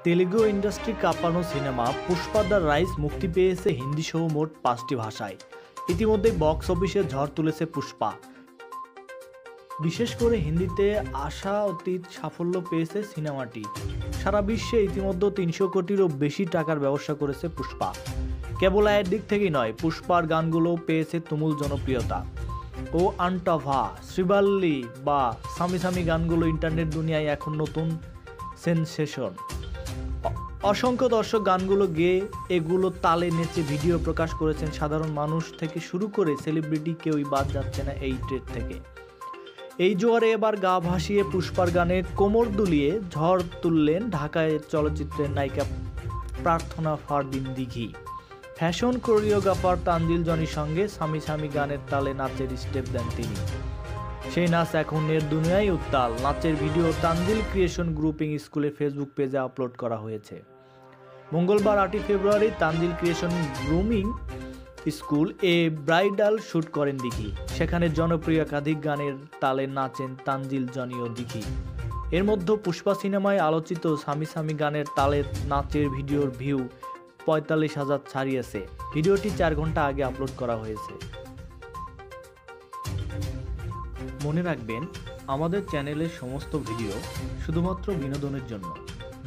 Telugu industry কাঁপানো cinema Pushpa the rise মুক্তি পেয়েছে হিন্দি সহ মোট ৫টি ভাষায়। ইতিমধ্যেই বক্স অফিসে ঝড় তুলেছে পুষ্পা। বিশেষ করে হিন্দিতে আশাতীত সাফল্য পেয়েছে সিনেমাটি। সারা বিশ্বে ইতিমধ্যে ৩০০ কোটিরও বেশি টাকার ব্যবসা করেছে পুষ্পা। কেবল আয়ের দিক থেকেই নয়, পুষ্পার গানগুলোও পেয়েছে তুমুল জনপ্রিয়তা। ও আন্টাভা, শ্রীবাল্লি বা সামি সামি গানগুলো ইন্টারনেট দুনিয়ায় এখন নতুন সেনসেশন। অসংখ্য দর্শক গানগুলো গেয়ে এগুলো তালে নেচে ভিডিও প্রকাশ করেছেন। সাধারণ মানুষ থেকে শুরু করে সেলিব্রিটি কেউই বাদ যাচ্ছে না এই ট্রেড থেকে। এই জোয়ারে এবার গা ভাসিয়ে পুষ্পার গানে কোমর দুলিয়ে ঝড় তুললেন ঢাকায় চলচ্চিত্রের নায়িকা প্রার্থনা ফারদিন দিঘি। ফ্যাশন কোরিওগ্রাফার তানজিল জনির সঙ্গে সামি সামি গানের তালে নাচের স্টেপ দেন তিনি। সেই নাচ এখন নেট দুনিয়ায় উত্তাল। নাচের ভিডিও তানজিল ক্রিয়েশন গ্রুপিং স্কুলের ফেসবুক পেজে আপলোড করা হয়েছে। মঙ্গলবার ৮ই ফেব্রুয়ারি Tanzil creation grooming school bridal shoot করেন দিঘি। সেখানে জনপ্রিয় একাধিক গানের তালে নাচেন তানজিল জনি ও দিঘি। এর মধ্যে পুষ্পা সিনেমায় আলোচিত সামি সামি গানের তালে নাচের ভিডিওর ভিউ ৪৫,০০০ ছাড়িয়েছে। ভিডিওটি ৪ ঘন্টা আগে আপলোড করা হয়েছে। মনে রাখবেন, আমাদের চ্যানেলের সমস্ত ভিডিও শুধুমাত্র বিনোদনের জন্য।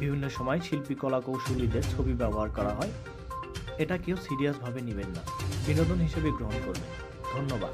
বিভিন্ন সময় শিল্পী কলা কৌশলীদের ছবি ব্যবহার করা হয়। এটা কেউ সিরিয়াসভাবে নেবেন না, বিনোদন হিসেবে গ্রহণ করবেন। ধন্যবাদ।